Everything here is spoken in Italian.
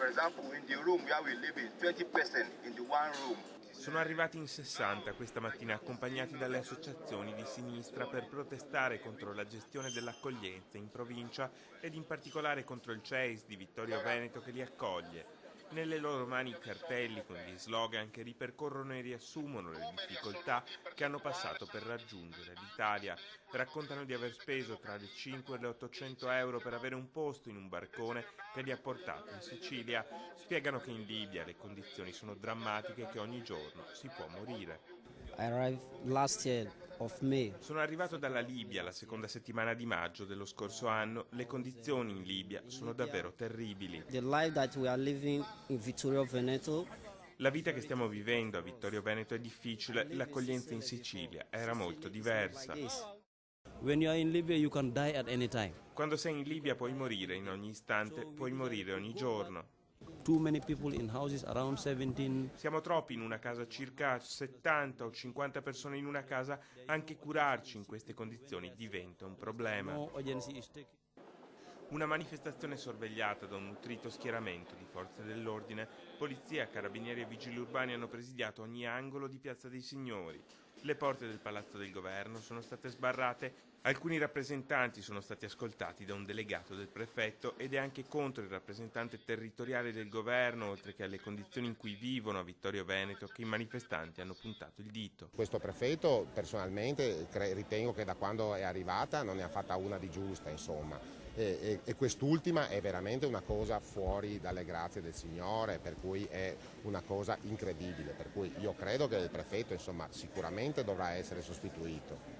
For example, in the room where we live in, 20% in the one room. Sono arrivati in 60 questa mattina accompagnati dalle associazioni di sinistra per protestare contro la gestione dell'accoglienza in provincia ed in particolare contro il CEIS di Vittorio Veneto che li accoglie. Nelle loro mani cartelli con gli slogan che ripercorrono e riassumono le difficoltà che hanno passato per raggiungere l'Italia. Raccontano di aver speso tra le 5 e le 800 euro per avere un posto in un barcone che li ha portati in Sicilia. Spiegano che in Libia le condizioni sono drammatiche e che ogni giorno si può morire. I arrived last year of May. Sono arrivato dalla Libia la seconda settimana di maggio dello scorso anno. Le condizioni in Libia sono davvero terribili. The life that we are living in Vittorio Veneto. La vita che stiamo vivendo a Vittorio Veneto è difficile, l'accoglienza in Sicilia era molto diversa. When you are in Libya you can die at any time. Quando sei in Libia puoi morire in ogni istante, puoi morire ogni giorno. Too many people in houses, around 17. Siamo troppi in una casa, circa 70 o 50 persone in una casa, anche curarci in queste condizioni diventa un problema. No urgency is taken. Una manifestazione sorvegliata da un nutrito schieramento di forze dell'ordine, polizia, carabinieri e vigili urbani hanno presidiato ogni angolo di Piazza dei Signori. Le porte del Palazzo del Governo sono state sbarrate, alcuni rappresentanti sono stati ascoltati da un delegato del prefetto ed è anche contro il rappresentante territoriale del governo, oltre che alle condizioni in cui vivono a Vittorio Veneto, che i manifestanti hanno puntato il dito. Questo prefetto personalmente ritengo che da quando è arrivata non ne ha fatta una di giusta, insomma. E quest'ultima è veramente una cosa fuori dalle grazie del Signore, per cui è una cosa incredibile, per cui io credo che il prefetto insomma sicuramente dovrà essere sostituito.